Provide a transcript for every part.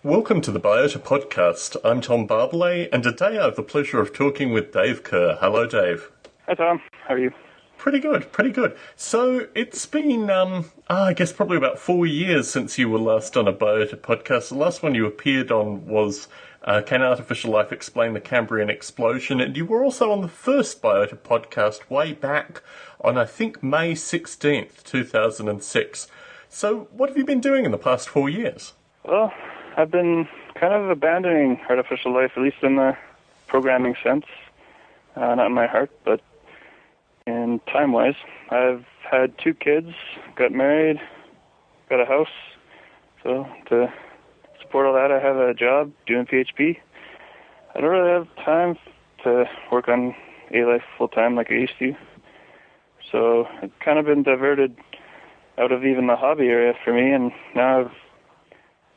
Welcome to the Biota podcast. I'm Tom Barbalet, and today I have the pleasure of talking with Dave Kerr. Hello, Dave. Hi, Tom. How are you? Pretty good. So it's been, I guess probably about 4 years since you were last on a Biota podcast. The last one you appeared on was Can Artificial Life Explain the Cambrian Explosion? And you were also on the first Biota podcast way back on, I think, May 16th, 2006. So what have you been doing in the past 4 years? Well, I've been kind of abandoning artificial life, at least in the programming sense. Not in my heart, but in time-wise. I've had 2 kids, got married, got a house. So to support all that, I have a job doing PHP. I don't really have time to work on A-Life full-time like I used to. So it's kind of been diverted out of even the hobby area for me, and now I've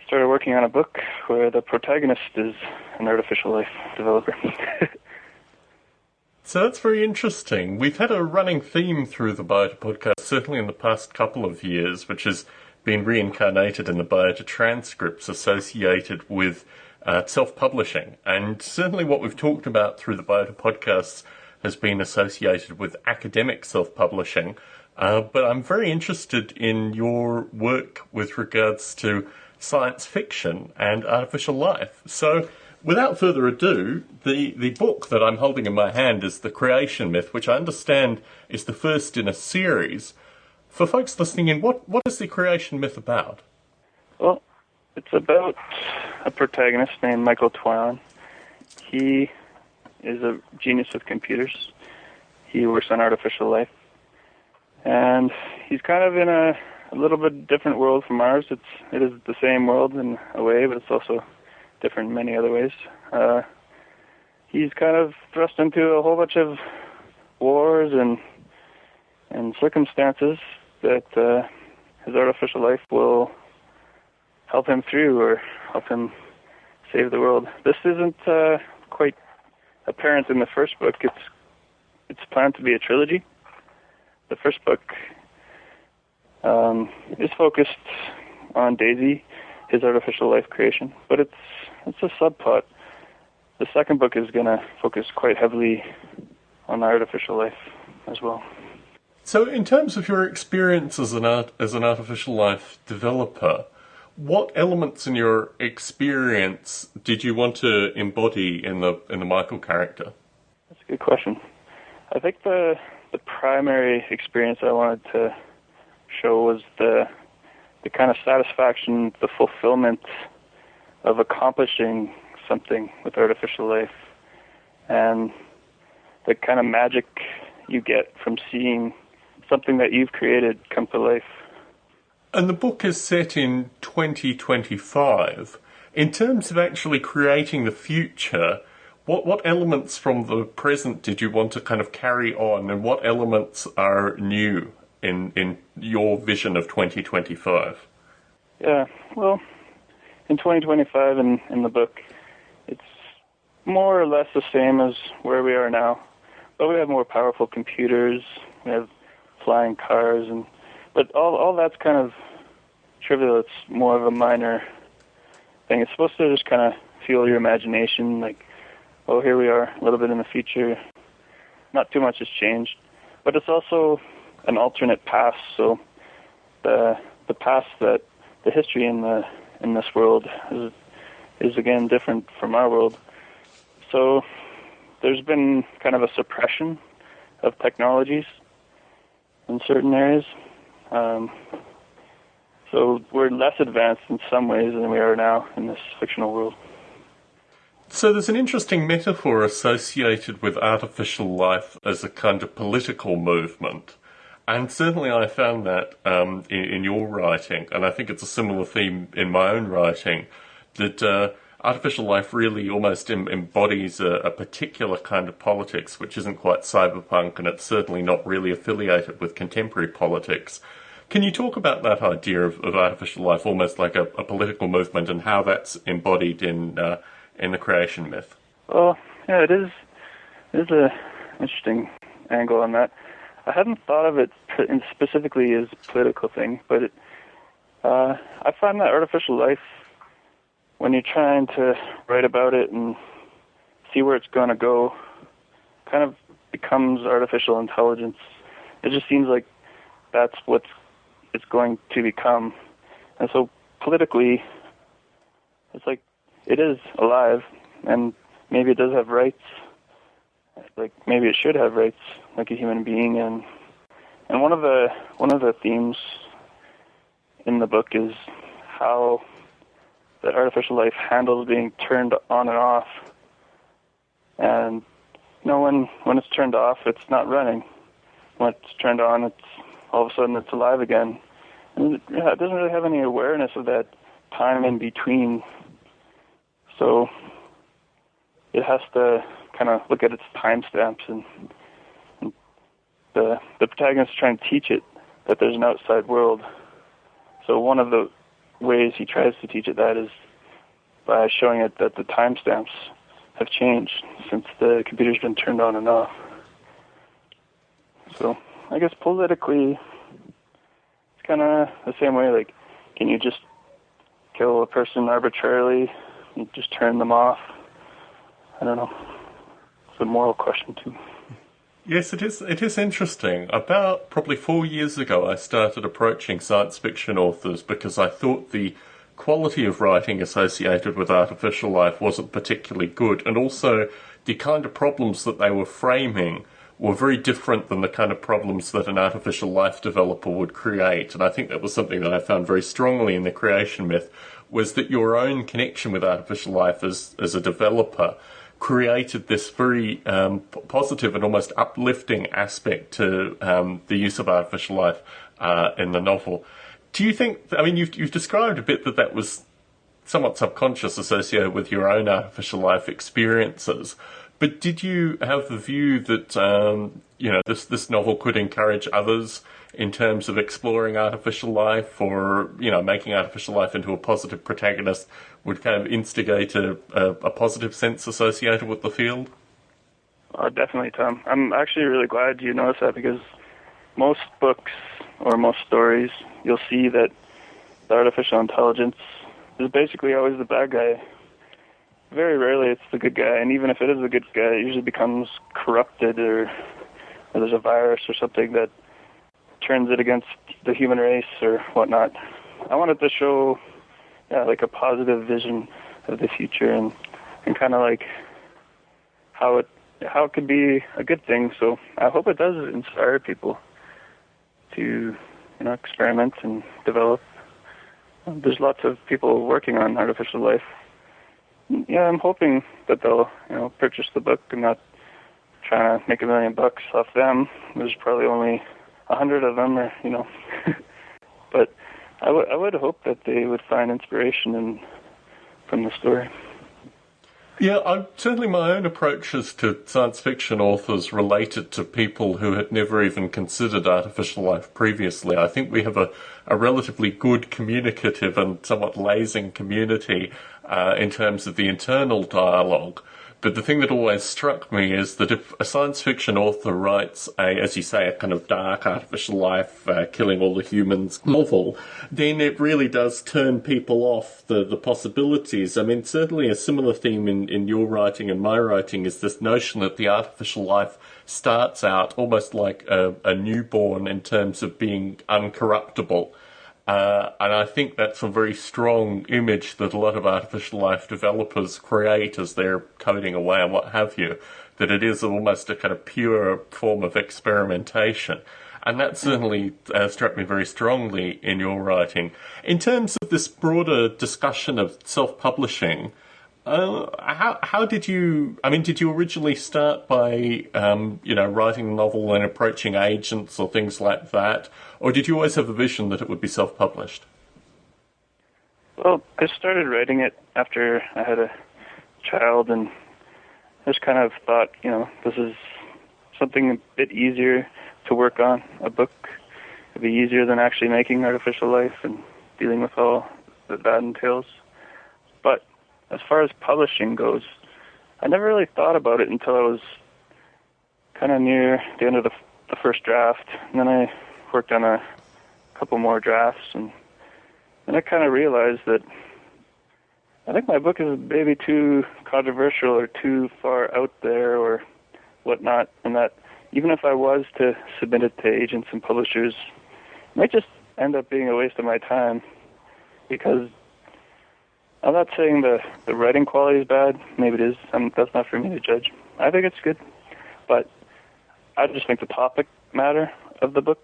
started working on a book where the protagonist is an artificial life developer. So that's very interesting. We've had a running theme through the Biota podcast, certainly in the past couple of years, which has been reincarnated in the Biota transcripts associated with self-publishing. And certainly what we've talked about through the Biota podcasts has been associated with academic self-publishing. But I'm very interested in your work with regards to science fiction and artificial life. So without further ado, the book that I'm holding in my hand is The Creation Myth, which I understand is the first in a series. For folks listening in, what is The Creation Myth about? Well, it's about a protagonist named Michael Twan. He is a genius with computers. He works on artificial life. And he's kind of in a little bit different world from ours. It is the same world in a way, but it's also different in many other ways. He's kind of thrust into a whole bunch of wars and circumstances that his artificial life will help him through or help him save the world. This isn't quite apparent in the first book. It's planned to be a trilogy. The first book is focused on Daisy, his artificial life creation, but it's a subplot. The second book is going to focus quite heavily on artificial life as well. So in terms of your experience as an artificial life developer, what elements in your experience did you want to embody in the Michael character? That's a good question. I think the primary experience I wanted to show was the kind of satisfaction, the fulfillment of accomplishing something with artificial life, and the kind of magic you get from seeing something that you've created come to life. And the book is set in 2025. In terms of actually creating the future, what elements from the present did you want to kind of carry on, and what elements are new in your vision of 2025? Yeah, well, in 2025 in the book, it's more or less the same as where we are now, but we have more powerful computers, we have flying cars, but all that's kind of trivial. It's more of a minor thing. It's supposed to just kind of fuel your imagination, like, oh, here we are, a little bit in the future. Not too much has changed, but it's also an alternate past. So the past, that the history in this world is again different from our world. So there's been kind of a suppression of technologies in certain areas. So we're less advanced in some ways than we are now in this fictional world. So there's an interesting metaphor associated with artificial life as a kind of political movement. And certainly I found that in your writing, and I think it's a similar theme in my own writing, that artificial life really almost embodies a particular kind of politics, which isn't quite cyberpunk, and it's certainly not really affiliated with contemporary politics. Can you talk about that idea of artificial life almost like a political movement, and how that's embodied in the creation myth? Well, yeah, it is an interesting angle on that. I hadn't thought of it specifically as a political thing, but I find that artificial life when you're trying to write about it and see where it's going to go, kind of becomes artificial intelligence. It just seems like that's what it's going to become. And so politically, it's like it is alive, and maybe it does have rights. Like maybe it should have rights, like a human being. And one of the themes in the book is how that artificial life handles being turned on and off. And when it's turned off, it's not running. When it's turned on, it's all of a sudden it's alive again. And it doesn't really have any awareness of that time in between. So it has to kind of look at its timestamps, and the protagonist is trying to teach it that there's an outside world. So one of the ways he tries to teach it that is by showing it that the timestamps have changed since the computer's been turned on and off. So I guess politically, it's kind of the same way. Like, can you just kill a person arbitrarily and just turn them off? I don't know. It's a moral question too. Yes, it is. It is interesting. About probably 4 years ago, I started approaching science fiction authors because I thought the quality of writing associated with artificial life wasn't particularly good, and also the kind of problems that they were framing were very different than the kind of problems that an artificial life developer would create. And I think that was something that I found very strongly in the creation myth, was that your own connection with artificial life as a developer created this very positive and almost uplifting aspect to the use of artificial life in the novel. Do you think, I mean, you've described a bit that was somewhat subconscious associated with your own artificial life experiences, but did you have the view that, this novel could encourage others in terms of exploring artificial life, or, making artificial life into a positive protagonist would kind of instigate a positive sense associated with the field? Oh, definitely, Tom. I'm actually really glad you noticed that, because most books or most stories, you'll see that the artificial intelligence is basically always the bad guy. Very rarely it's the good guy, and even if it is the good guy, it usually becomes corrupted, or there's a virus or something that turns it against the human race or whatnot. I wanted to show like a positive vision of the future, and kind of like how it could be a good thing. So I hope it does inspire people to experiment and develop. There's lots of people working on artificial life. Yeah, I'm hoping that they'll purchase the book and not trying to make $1 million off them. There's probably only 100 of them, or but I would hope that they would find inspiration from the story. Yeah, certainly my own approaches to science fiction authors related to people who had never even considered artificial life previously. I think we have a relatively good communicative and somewhat lazing community in terms of the internal dialogue. But the thing that always struck me is that if a science fiction author writes as you say, a kind of dark artificial life, killing all the humans novel, then it really does turn people off the possibilities. I mean, certainly a similar theme in your writing and my writing is this notion that the artificial life starts out almost like a newborn in terms of being uncorruptible. And I think that's a very strong image that a lot of artificial life developers create as they're coding away and what have you, that it is almost a kind of pure form of experimentation. And that certainly struck me very strongly in your writing. In terms of this broader discussion of self-publishing, how did you originally start by, writing a novel and approaching agents or things like that? Or did you always have the vision that it would be self-published? Well, I started writing it after I had a child, and I just kind of thought, this is something a bit easier to work on. A book would be easier than actually making artificial life and dealing with all that entails. But as far as publishing goes, I never really thought about it until I was kind of near the end of the first draft. And then I worked on a couple more drafts, and then I kind of realized that I think my book is maybe too controversial or too far out there or whatnot, and that even if I was to submit it to agents and publishers, it might just end up being a waste of my time, because I'm not saying the writing quality is bad. Maybe it is. That's not for me to judge. I think it's good. But I just think the topic matter of the book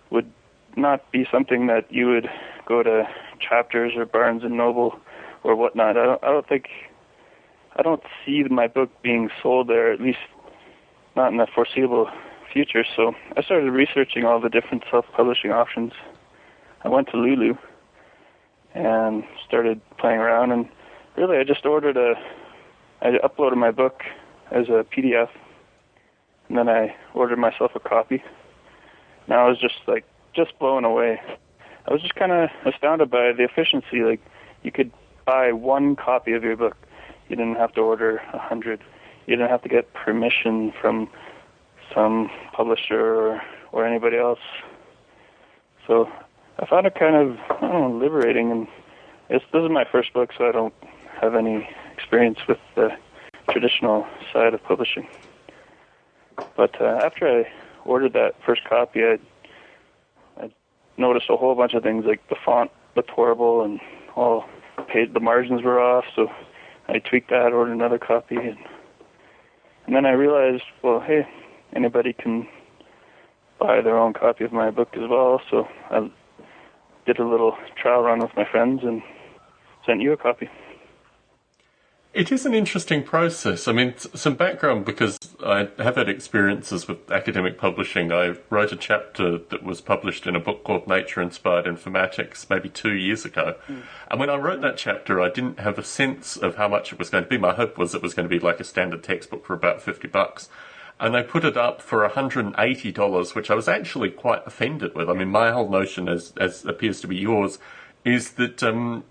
would not be something that you would go to Chapters or Barnes and Noble or whatnot. I don't see my book being sold there, at least not in the foreseeable future. So I started researching all the different self-publishing options. I went to Lulu and started playing around, and really I just I uploaded my book as a PDF, and then I ordered myself a copy. And I was just blown away. I was just kind of astounded by the efficiency. Like, you could buy one copy of your book. You didn't have to order 100. You didn't have to get permission from some publisher or anybody else. So I found it kind of, liberating. And this is my first book, so I don't have any experience with the traditional side of publishing. But after I ordered that first copy, I noticed a whole bunch of things, like the font looked horrible and the margins were off, so I tweaked that, ordered another copy, and then I realized, well, hey, anybody can buy their own copy of my book as well, so I did a little trial run with my friends and sent you a copy. It is an interesting process. I mean, some background, because I have had experiences with academic publishing. I wrote a chapter that was published in a book called Nature-Inspired Informatics maybe 2 years ago. And when I wrote that chapter, I didn't have a sense of how much it was going to be. My hope was it was going to be like a standard textbook for about $50. And they put it up for $180, which I was actually quite offended with. I mean, my whole notion, as appears to be yours, is that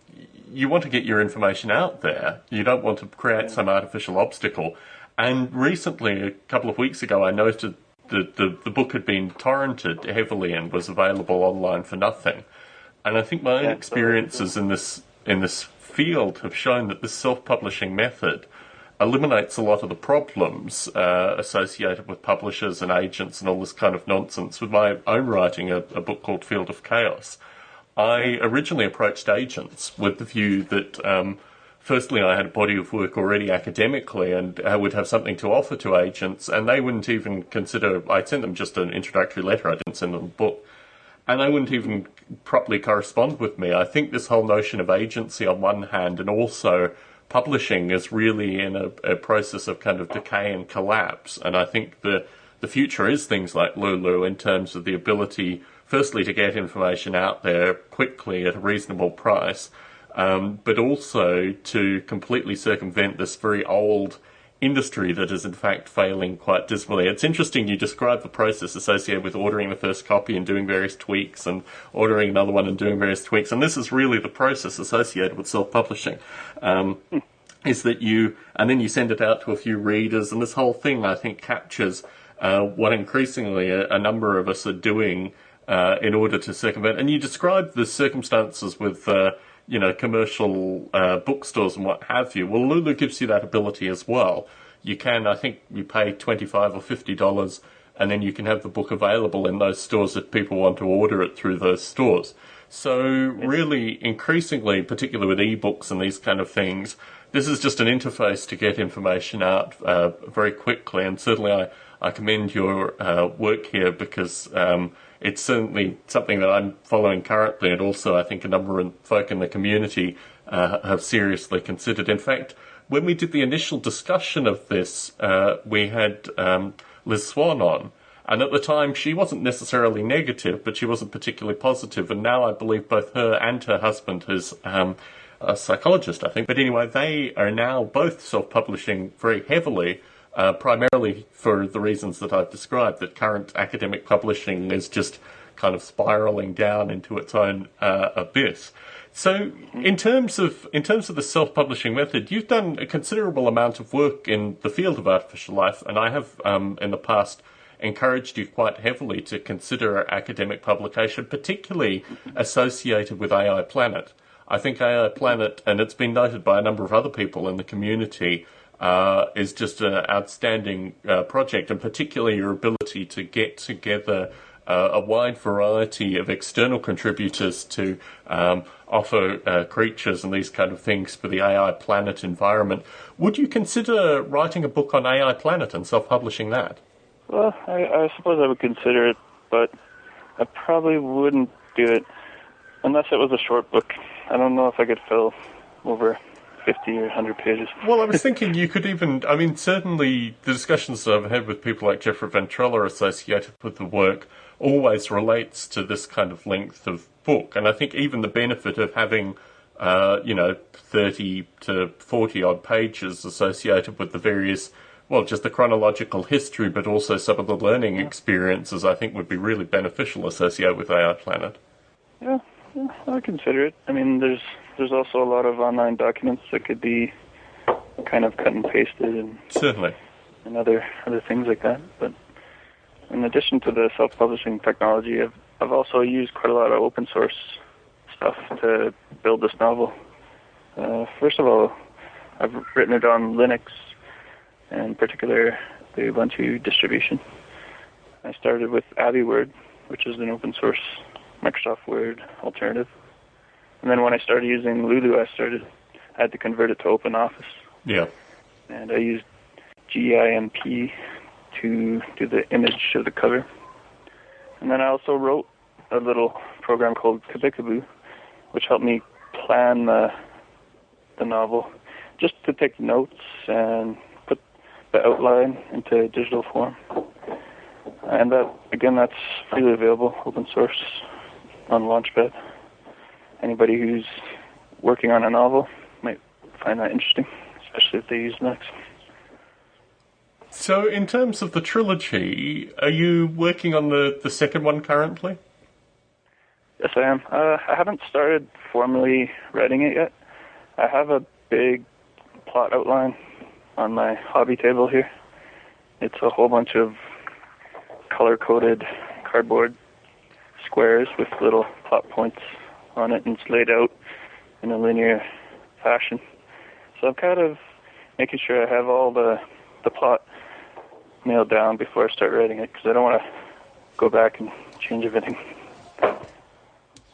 you want to get your information out there. You don't want to create some artificial obstacle. And recently, a couple of weeks ago, I noted that the book had been torrented heavily and was available online for nothing. And I think my own experiences in this field have shown that this self-publishing method eliminates a lot of the problems associated with publishers and agents and all this kind of nonsense. With my own writing, a book called Field of Chaos, I originally approached agents with the view that, firstly, I had a body of work already academically and I would have something to offer to agents, and they wouldn't even consider, I'd send them just an introductory letter, I didn't send them a book, and they wouldn't even properly correspond with me. I think this whole notion of agency on one hand and also publishing is really in a process of kind of decay and collapse, and I think the future is things like Lulu in terms of the ability, firstly, to get information out there quickly at a reasonable price, but also to completely circumvent this very old industry that is in fact failing quite dismally. It's interesting you describe the process associated with ordering the first copy and doing various tweaks and ordering another one and doing various tweaks, and this is really the process associated with self-publishing. Is that and then you send it out to a few readers, and this whole thing, I think, captures what increasingly a number of us are doing in order to circumvent. And you describe the circumstances with, commercial bookstores and what have you. Well, Lulu gives you that ability as well. You can, I think, you pay $25 or $50, and then you can have the book available in those stores if people want to order it through those stores. So really, increasingly, particularly with ebooks and these kind of things, this is just an interface to get information out very quickly. And certainly I commend your work here, because it's certainly something that I'm following currently, and also I think a number of folk in the community have seriously considered. In fact, when we did the initial discussion of this, we had Liz Swan on, and at the time she wasn't necessarily negative, but she wasn't particularly positive, and now I believe both her and her husband is a psychologist, I think. But anyway, they are now both self-publishing very heavily, primarily for the reasons that I've described, that current academic publishing is just kind of spiraling down into its own abyss. So in terms of the self-publishing method, you've done a considerable amount of work in the field of artificial life, and I have in the past encouraged you quite heavily to consider academic publication, particularly associated with AI Planet. I think AI Planet, and it's been noted by a number of other people in the community, is just an outstanding project, and particularly your ability to get together a wide variety of external contributors to offer creatures and these kind of things for the AI Planet environment. Would you consider writing a book on AI Planet and self-publishing that? Well, I suppose I would consider it, but I probably wouldn't do it unless it was a short book. I don't know if I could fill over 50 or 100 pages. Well, I was thinking you could even, I mean, certainly the discussions that I've had with people like Jeffrey Ventrella associated with the work always relates to this kind of length of book. And I think even the benefit of having, 30 to 40 odd pages associated with the various, well, just the chronological history, but also some of the learning experiences, I think would be really beneficial associated with AI Planet. Yeah, I would consider it. I mean, there's also a lot of online documents that could be kind of cut and pasted and certainly, and other things like that. But in addition to the self-publishing technology, I've also used quite a lot of open source stuff to build this novel. First of all, I've written it on Linux, and in particular the Ubuntu distribution. I started with AbiWord, which is an open source Microsoft Word alternative. And then when I started using Lulu, I had to convert it to OpenOffice. Yeah. And I used GIMP to do the image of the cover. And then I also wrote a little program called Kabikaboo, which helped me plan the novel, just to take notes and put the outline into digital form. And that's freely available, open source, on Launchpad. Anybody who's working on a novel might find that interesting, especially if they use Linux. So in terms of the trilogy, are you working on the second one currently? Yes, I am. I haven't started formally writing it yet. I have a big plot outline on my hobby table here. It's a whole bunch of color-coded cardboard squares with little plot points on it, and it's laid out in a linear fashion. So I'm kind of making sure I have all the plot nailed down before I start writing it, because I don't want to go back and change everything.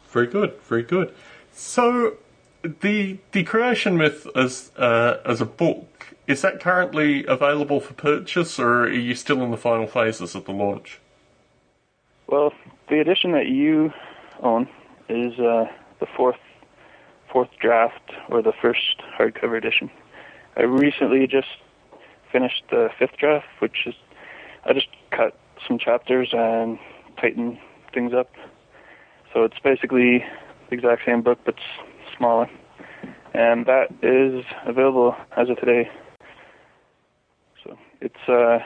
Very good, very good. So the Creation Myth as a book, is that currently available for purchase, or are you still in the final phases of the launch? Well, the edition that you own is the fourth draft, or the first hardcover edition. I recently just finished the fifth draft, which is, I just cut some chapters and tightened things up. So it's basically the exact same book, but smaller. And that is available as of today. So it's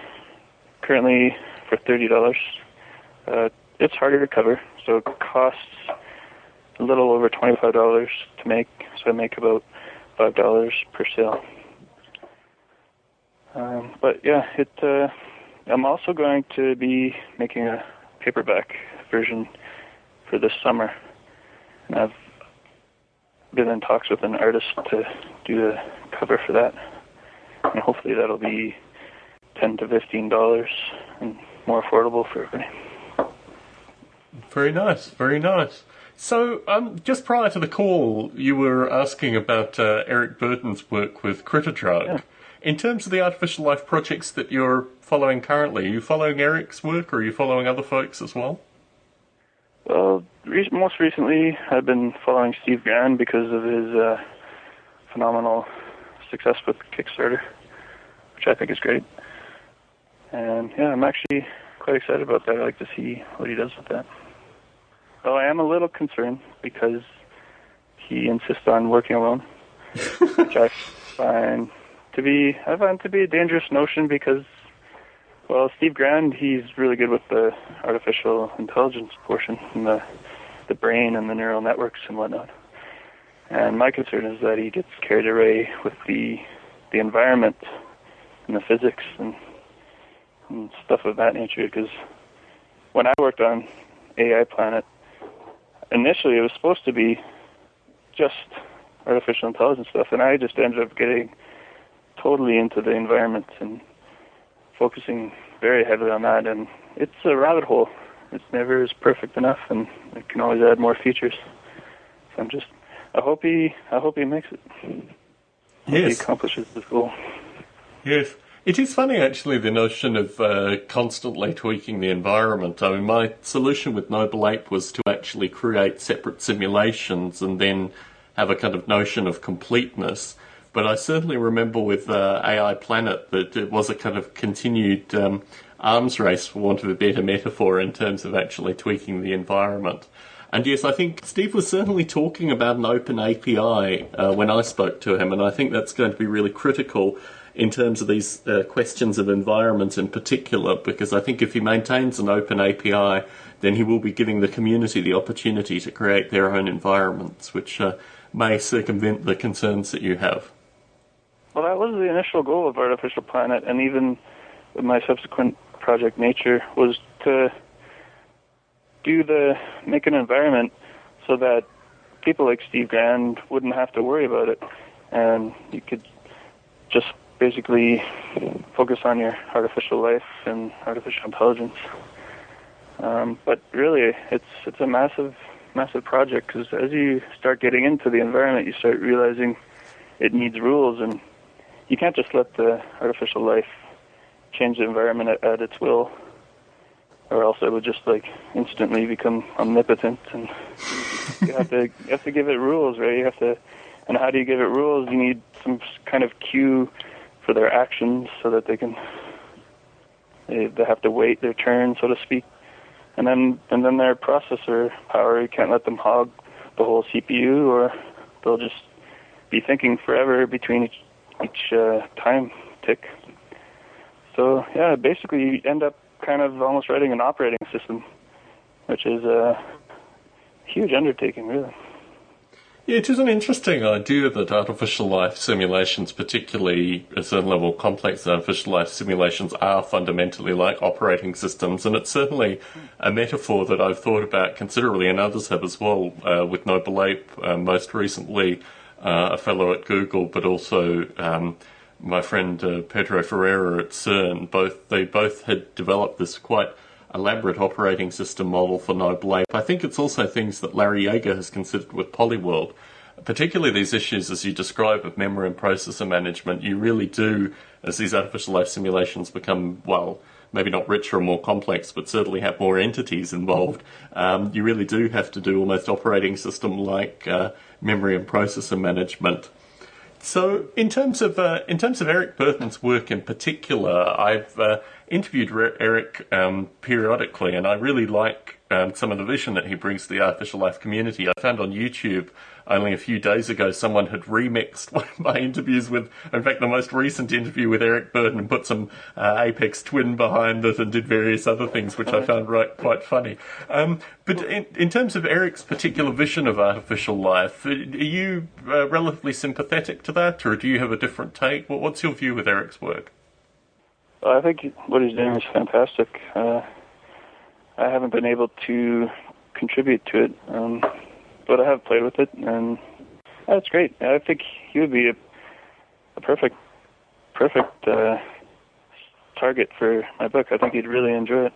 currently for $30. It's harder to cover, so it costs a little over $25 to make, so I make about $5 per sale. But yeah, I'm also going to be making a paperback version for this summer, and I've been in talks with an artist to do the cover for that, and hopefully that'll be $10 to $15 and more affordable for everybody. Very nice, very nice. So, just prior to the call, you were asking about Eric Burton's work with Critter Drug. Yeah. In terms of the artificial life projects that you're following currently, are you following Eric's work, or are you following other folks as well? Well, most recently, I've been following Steve Grand because of his phenomenal success with Kickstarter, which I think is great. And yeah, I'm actually quite excited about that. I like to see what he does with that. Well, I am a little concerned because he insists on working alone, which I find to be a dangerous notion because, well, Steve Grand, he's really good with the artificial intelligence portion and the brain and the neural networks and whatnot. And my concern is that he gets carried away with the environment and the physics and stuff of that nature, because when I worked on AI Planet, initially it was supposed to be just artificial intelligence stuff, and I just ended up getting totally into the environment and focusing very heavily on that, and it's a rabbit hole. It's never is perfect enough, and it can always add more features. So I hope he makes it. Yes. He accomplishes his goal. Yes. It is funny, actually, the notion of constantly tweaking the environment. I mean, my solution with Noble Ape was to actually create separate simulations and then have a kind of notion of completeness. But I certainly remember with AI Planet that it was a kind of continued arms race, for want of a better metaphor, in terms of actually tweaking the environment. And yes, I think Steve was certainly talking about an open API when I spoke to him, and I think that's going to be really critical in terms of these questions of environment in particular, because I think if he maintains an open API, then he will be giving the community the opportunity to create their own environments, which may circumvent the concerns that you have. Well, that was the initial goal of Artificial Planet, and even with my subsequent project Nature, was to make an environment so that people like Steve Grand wouldn't have to worry about it, and you could just basically focus on your artificial life and artificial intelligence. But really, it's a massive project, because as you start getting into the environment, you start realizing it needs rules, and you can't just let the artificial life change the environment at its will, or else it would just like instantly become omnipotent. And you have to give it rules, right? And how do you give it rules? You need some kind of cue for their actions so that they have to wait their turn, so to speak. And then their processor power, you can't let them hog the whole CPU, or they'll just be thinking forever between each time tick. So yeah, basically you end up kind of almost writing an operating system, which is a huge undertaking, really. Yeah, it is an interesting idea that artificial life simulations, particularly a certain level of complex artificial life simulations, are fundamentally like operating systems, and it's certainly a metaphor that I've thought about considerably, and others have as well, with Noble Ape, most recently a fellow at Google, but also my friend Pedro Ferreira at CERN. They both had developed this quite elaborate operating system model for Noble Ape. I think it's also things that Larry Yeager has considered with Polyworld, particularly these issues, as you describe, of memory and processor management. You really do, as these artificial life simulations become, well, maybe not richer or more complex, but certainly have more entities involved, you really do have to do almost operating system-like memory and processor management. So, in terms of Eric Burton's work in particular, I've interviewed Eric periodically, and I really like some of the vision that he brings to the artificial life community. I found on YouTube only a few days ago someone had remixed one of my interviews with, in fact, the most recent interview with Eric Burton, and put some Apex Twin behind it and did various other things, which I found quite funny. But in terms of Eric's particular vision of artificial life, are you relatively sympathetic to that, or do you have a different take? What's your view with Eric's work? I think what he's doing is fantastic. I haven't been able to contribute to it, but I have played with it, and that's great. I think he would be a perfect target for my book. I think he'd really enjoy it.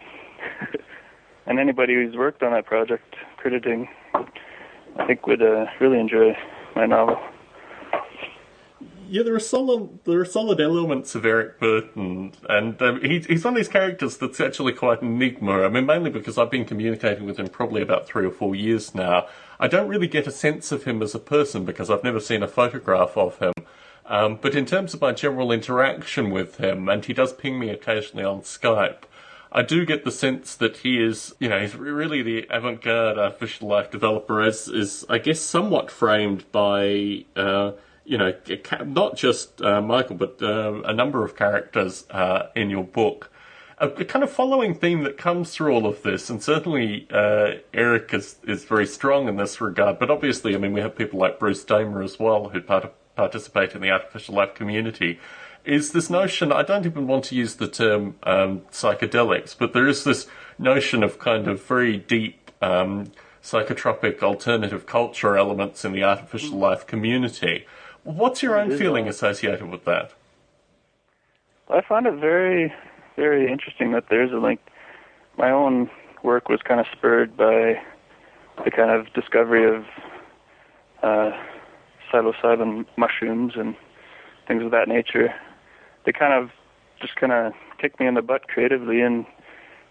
And anybody who's worked on that project, crediting, I think would really enjoy my novel. Yeah, there are solid elements of Eric Burton, and he's one of these characters that's actually quite an enigma. I mean, mainly because I've been communicating with him probably about 3 or 4 years now. I don't really get a sense of him as a person because I've never seen a photograph of him. But in terms of my general interaction with him, and he does ping me occasionally on Skype, I do get the sense that he is, he's really the avant-garde artificial life developer, is I guess, somewhat framed by not just Michael, but a number of characters in your book. A kind of following theme that comes through all of this, and certainly Eric is very strong in this regard, but obviously, I mean, we have people like Bruce Damer as well who participate in the artificial life community, is this notion, I don't even want to use the term psychedelics, but there is this notion of kind of very deep psychotropic alternative culture elements in the artificial life community. What's your own feeling associated with that? I find it very, very interesting that there's a link. My own work was kind of spurred by the kind of discovery of psilocybin mushrooms and things of that nature. They kind of kicked me in the butt creatively and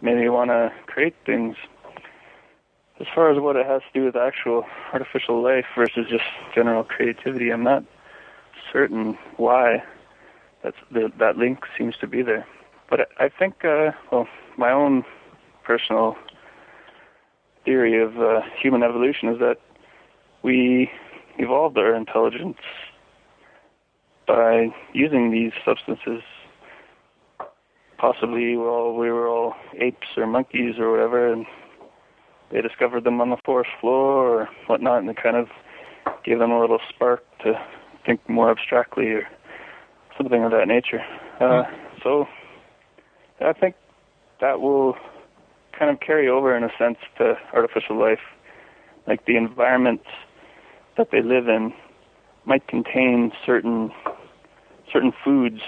made me want to create things. As far as what it has to do with actual artificial life versus just general creativity, I'm not certain why that link seems to be there. But I think, my own personal theory of human evolution is that we evolved our intelligence by using these substances. Possibly while we were all apes or monkeys or whatever, and they discovered them on the forest floor or whatnot, and it kind of gave them a little spark to think more abstractly or something of that nature. So I think that will kind of carry over in a sense to artificial life. Like the environments that they live in might contain certain foods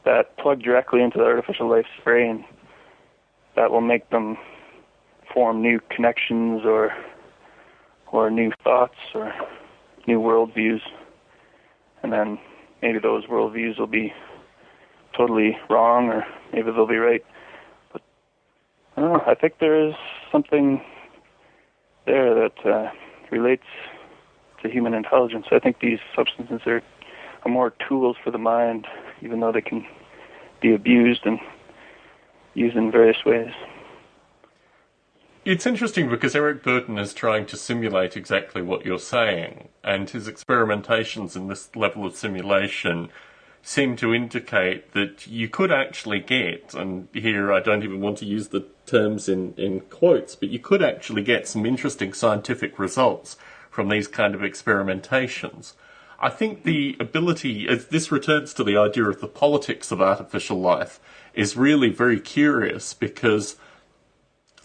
that plug directly into the artificial life's brain that will make them form new connections or new thoughts or new worldviews. And then maybe those worldviews will be totally wrong, or maybe they'll be right. But I don't know. I think there is something there that relates to human intelligence. I think these substances are more tools for the mind, even though they can be abused and used in various ways. It's interesting because Eric Burden is trying to simulate exactly what you're saying, and his experimentations in this level of simulation seem to indicate that you could actually get, and here I don't even want to use the terms in quotes, but you could actually get some interesting scientific results from these kind of experimentations. I think the ability, as this returns to the idea of the politics of artificial life, is really very curious because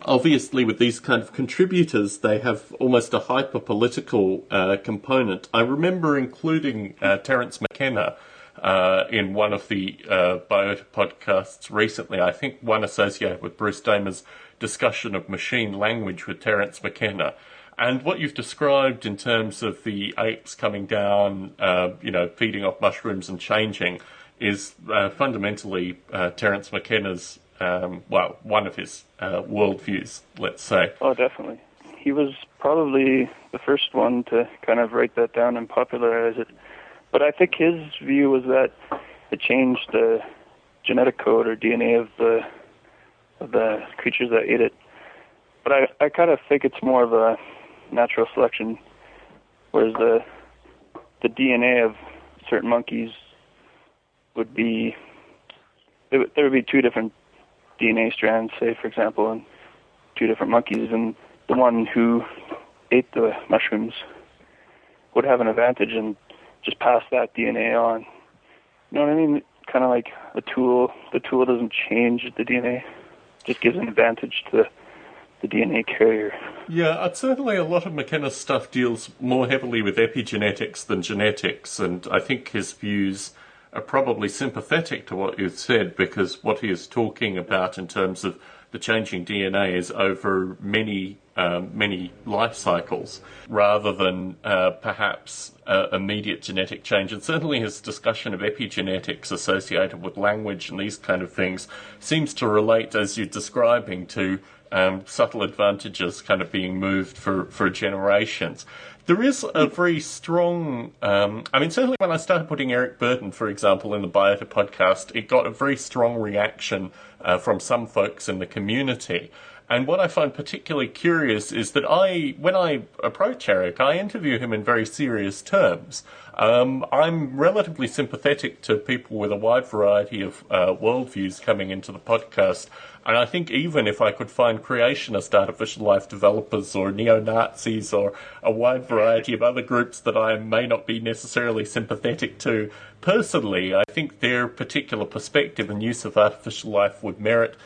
obviously with these kind of contributors, they have almost a hyper-political component. I remember including Terence McKenna in one of the Biota podcasts recently, I think one associated with Bruce Damer's discussion of machine language with Terence McKenna. And what you've described in terms of the apes coming down, feeding off mushrooms and changing is fundamentally Terence McKenna's, one of his worldviews, let's say. Oh, definitely. He was probably the first one to kind of write that down and popularize it. But I think his view was that it changed the genetic code or DNA of the creatures that ate it. But I kind of think it's more of a natural selection, whereas the DNA of certain monkeys would be, there would be two different DNA strands, say, for example, in two different monkeys, and the one who ate the mushrooms would have an advantage and just pass that DNA on. You know what I mean? Kind of like a tool. The tool doesn't change the DNA, just gives an advantage to the DNA carrier. Yeah, certainly a lot of McKenna's stuff deals more heavily with epigenetics than genetics, and I think his views are probably sympathetic to what you've said, because what he is talking about in terms of the changing DNA is over many life cycles, rather than perhaps immediate genetic change. And certainly his discussion of epigenetics associated with language and these kind of things seems to relate, as you're describing, to subtle advantages kind of being moved for generations. There is a very strong, certainly when I started putting Eric Burden, for example, in the Biota podcast, it got a very strong reaction from some folks in the community. And what I find particularly curious is that when I approach Eric, I interview him in very serious terms. I'm relatively sympathetic to people with a wide variety of worldviews coming into the podcast. And I think even if I could find creationist artificial life developers or neo-Nazis or a wide variety of other groups that I may not be necessarily sympathetic to personally, I think their particular perspective and use of artificial life would merit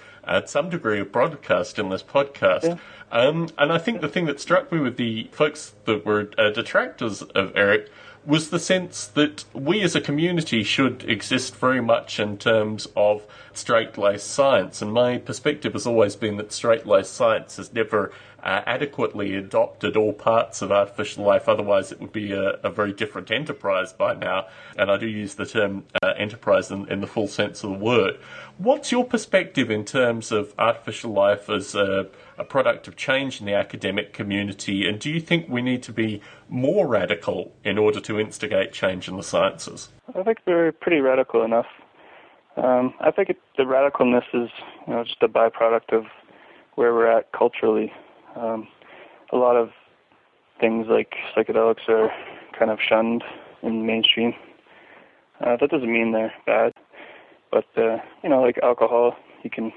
some degree of broadcast in this podcast. And I think the thing that struck me with the folks that were detractors of Eric was the sense that we as a community should exist very much in terms of straight-laced science. And my perspective has always been that straight-laced science has never adequately adopted all parts of artificial life. Otherwise, it would be a very different enterprise by now. And I do use the term enterprise in the full sense of the word. What's your perspective in terms of artificial life as a product of change in the academic community? And do you think we need to be more radical in order to instigate change in the sciences? I think we're pretty radical enough. I think the radicalness is, just a byproduct of where we're at culturally. A lot of things like psychedelics are kind of shunned in the mainstream. That doesn't mean they're bad, but like alcohol, you can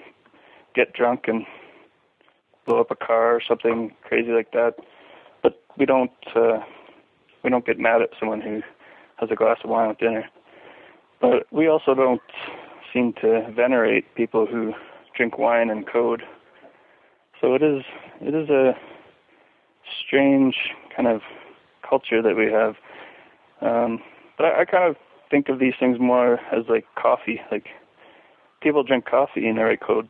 get drunk and blow up a car or something crazy like that. But we don't get mad at someone who has a glass of wine with dinner. But we also don't seem to venerate people who drink wine and code. So it is a strange kind of culture that we have. But I kind of think of these things more as like coffee. Like, people drink coffee and they write code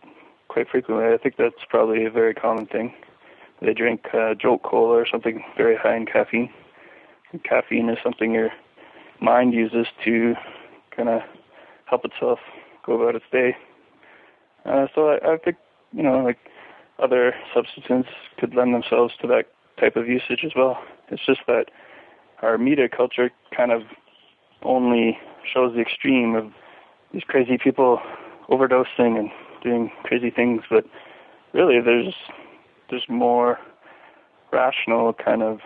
quite frequently. I think that's probably a very common thing. They drink Jolt Cola or something very high in caffeine. And caffeine is something your mind uses to kind of help itself go about its day. So I think, like other substances could lend themselves to that type of usage as well. It's just that our media culture kind of only shows the extreme of these crazy people overdosing and doing crazy things, but really there's more rational kind of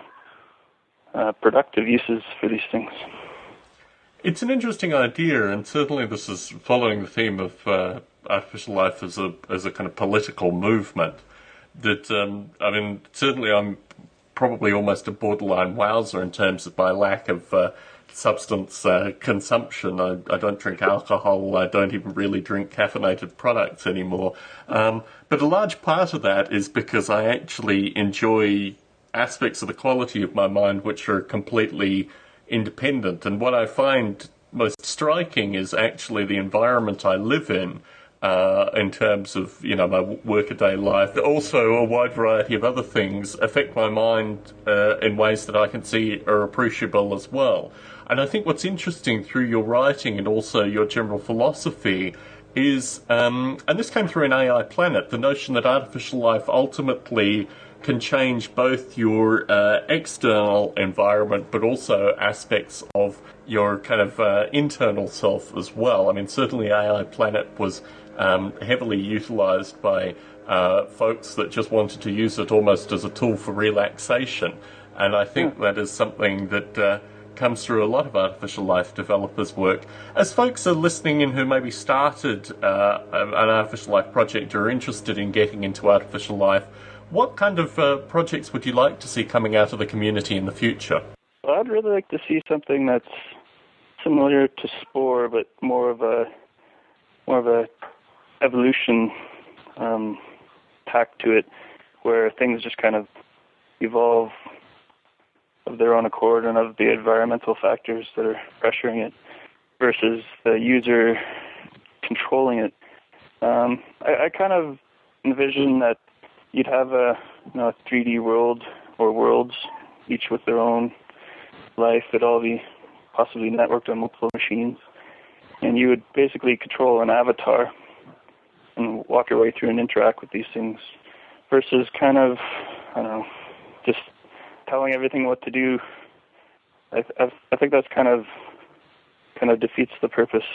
productive uses for these things. It's an interesting idea, and certainly this is following the theme of artificial life as a kind of political movement. That certainly I'm probably almost a borderline wowser in terms of my lack of substance consumption. I don't drink alcohol. I don't even really drink caffeinated products anymore. But a large part of that is because I actually enjoy aspects of the quality of my mind which are completely independent. And what I find most striking is actually the environment I live in terms of, my workaday life. Also, a wide variety of other things affect my mind in ways that I can see are appreciable as well. And I think what's interesting through your writing and also your general philosophy is, and this came through in AI Planet, the notion that artificial life ultimately can change both your external environment but also aspects of your kind of internal self as well. I mean, certainly AI Planet was heavily utilised by folks that just wanted to use it almost as a tool for relaxation. And I think that is something that comes through a lot of artificial life developers' work. As folks are listening in who maybe started an artificial life project or are interested in getting into artificial life, what kind of projects would you like to see coming out of the community in the future? Well, I'd really like to see something that's similar to Spore, but more of a evolution tack to it, where things just kind of evolve of their own accord and of the environmental factors that are pressuring it versus the user controlling it. I kind of envision that you'd have a 3D world or worlds, each with their own life. It'd all be possibly networked on multiple machines. And you would basically control an avatar and walk your way through and interact with these things versus kind of, just telling everything what to do. I think that's kind of defeats the purpose.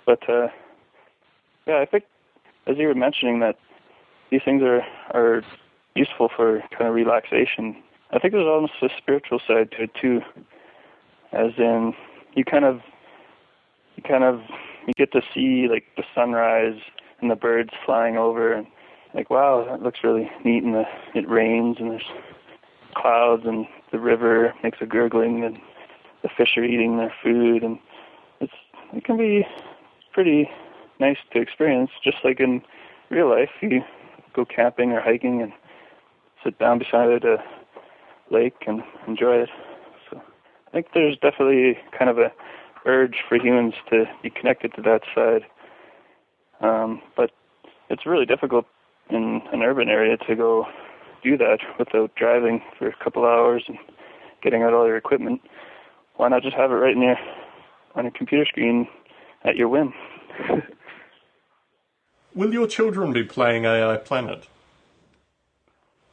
But, I think, as you were mentioning, that these things are useful for kind of relaxation. I think there's almost a spiritual side to it too, as in you get to see like the sunrise and the birds flying over, and like, wow, that looks really neat. And it rains and there's clouds and the river makes a gurgling and the fish are eating their food, and it can be pretty nice to experience, just like in real life. You go camping or hiking and sit down beside a lake and enjoy it. So I think there's definitely kind of a urge for humans to be connected to that side. But it's really difficult in an urban area to go do that without driving for a couple hours and getting out all your equipment. Why not just have it right in on your computer screen at your whim? Will your children be playing AI Planet?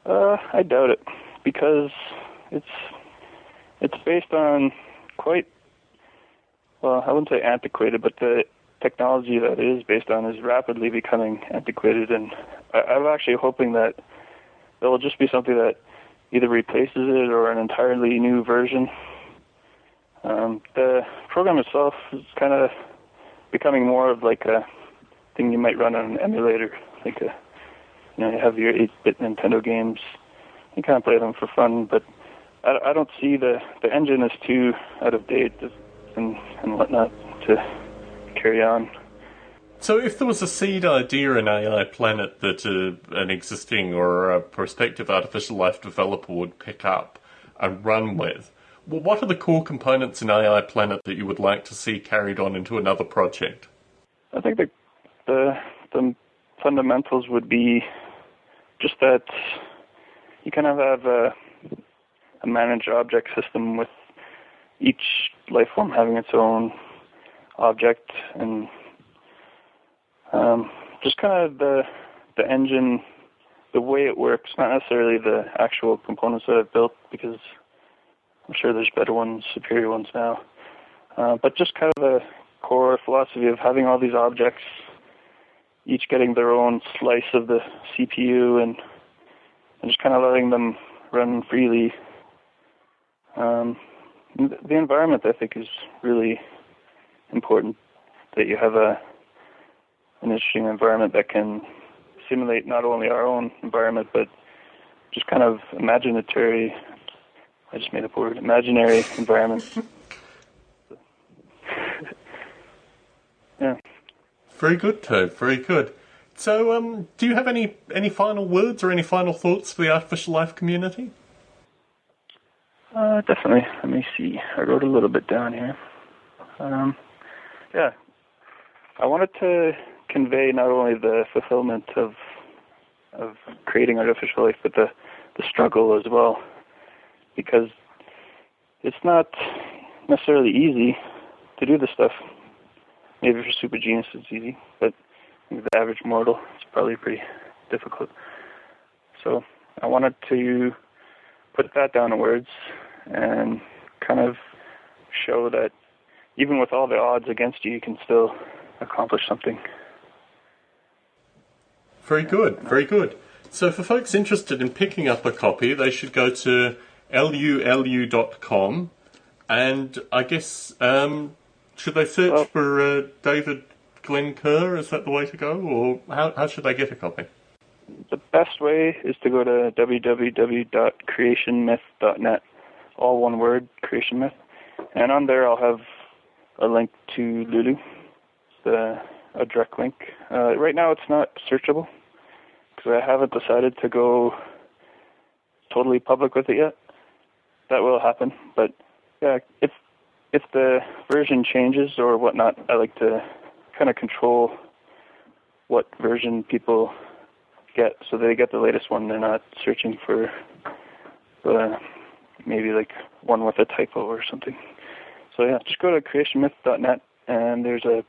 I doubt it, because it's based on quite, well, I wouldn't say antiquated, but the technology that it is based on is rapidly becoming antiquated, and I'm actually hoping that there will just be something that either replaces it or an entirely new version. The program itself is kind of becoming more of like a thing you might run on an emulator, like you have your 8-bit Nintendo games, you kind of play them for fun, but I don't see the engine is too out of date and whatnot to carry on. So if there was a seed idea in AI Planet that an existing or a prospective artificial life developer would pick up and run with, well, what are the core components in AI Planet that you would like to see carried on into another project? I think the fundamentals would be just that you kind of have a managed object system with each life form having its own object, and just kind of the engine, the way it works, not necessarily the actual components that I've built, because I'm sure there's better ones, superior ones now, but just kind of a core philosophy of having all these objects, each getting their own slice of the CPU, and just kind of letting them run freely. The environment, I think, is really important, that you have an interesting environment that can simulate not only our own environment, but just kind of imaginary environment. Yeah. Very good, Toad. Very good. So, do you have any final words or any final thoughts for the artificial life community? Definitely. Let me see. I wrote a little bit down here. Yeah. I wanted to convey not only the fulfillment of creating artificial life, but the struggle as well, because it's not necessarily easy to do this stuff. Maybe for super geniuses it's easy, but the average mortal, it's probably pretty difficult. So I wanted to put that down in words and kind of show that even with all the odds against you, you can still accomplish something. Very good, very good. So for folks interested in picking up a copy, they should go to lulu.com, and I guess, should they search for David Glenn Kerr? Is that the way to go, or how should they get a copy? The best way is to go to www.creationmyth.net, all one word, Creation Myth, and on there I'll have a link to Lulu, a direct link. Right now it's not searchable, because I haven't decided to go totally public with it yet. That will happen, but yeah, if the version changes or whatnot, I like to kind of control what version people get, so they get the latest one. They're not searching for maybe like one with a typo or something. So yeah, just go to creationmyth.net, and there's a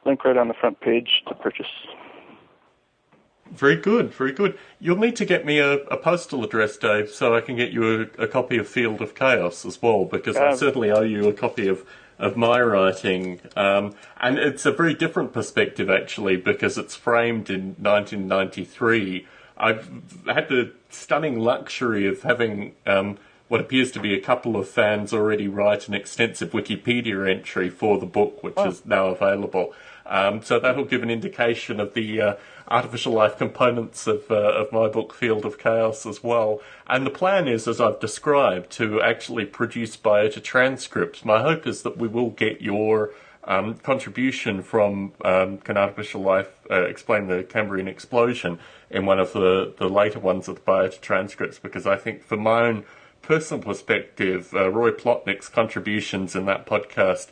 link right on the front page to purchase. Very good, very good. You'll need to get me a postal address, Dave, so I can get you a copy of Field of Chaos as well, because I certainly owe you a copy of my writing. And it's a very different perspective, actually, because it's framed in 1993. I've had the stunning luxury of having what appears to be a couple of fans already write an extensive Wikipedia entry for the book, which is now available. So that'll give an indication of the artificial life components of my book, Field of Chaos, as well. And the plan is, as I've described, to actually produce Biota transcripts. My hope is that we will get your contribution from Can Artificial Life Explain the Cambrian Explosion in one of the later ones of the Biota transcripts, because I think from my own personal perspective, Roy Plotnick's contributions in that podcast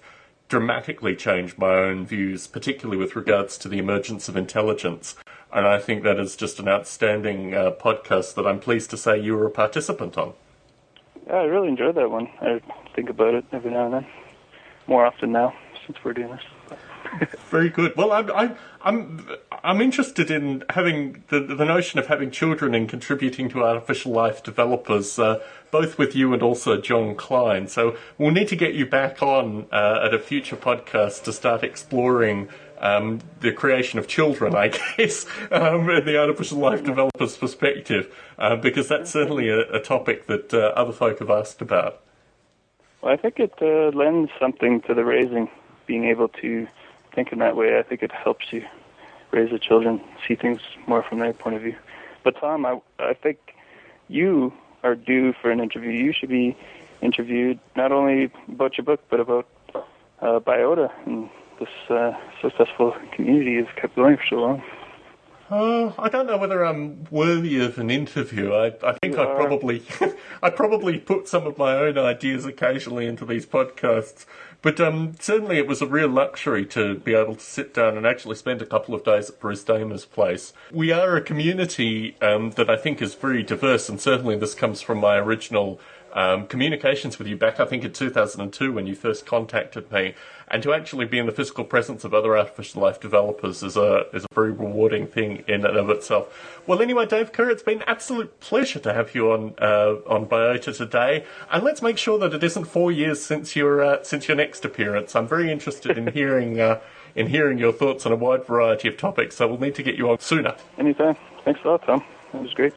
dramatically changed my own views, particularly with regards to the emergence of intelligence. And I think that is just an outstanding podcast that I'm pleased to say you were a participant on. Yeah, I really enjoyed that one. I think about it every now and then, more often now since we're doing this. Very good. Well, I'm interested in having the notion of having children and contributing to artificial life developers, both with you and also John Klein. So we'll need to get you back on at a future podcast to start exploring the creation of children, I guess, in the artificial life developer's perspective, because that's certainly a topic that other folk have asked about. Well, I think it lends something to the raising, being able to think in that way. I think it helps you raise the children, see things more from their point of view. But Tom, I think you are due for an interview. You should be interviewed not only about your book, but about Biota and this successful community has kept going for so long. I don't know whether I'm worthy of an interview. I think I probably put some of my own ideas occasionally into these podcasts. But certainly it was a real luxury to be able to sit down and actually spend a couple of days at Bruce Damer's place. We are a community that I think is very diverse, and certainly this comes from my original communications with you back, I think, in 2002 when you first contacted me. And to actually be in the physical presence of other artificial life developers is a very rewarding thing in and of itself. Well, anyway, Dave Kerr, it's been an absolute pleasure to have you on Biota today. And let's make sure that it isn't 4 years since your next appearance. I'm very interested in hearing your thoughts on a wide variety of topics, so we'll need to get you on sooner. Anytime. Thanks a lot, Tom. That was great.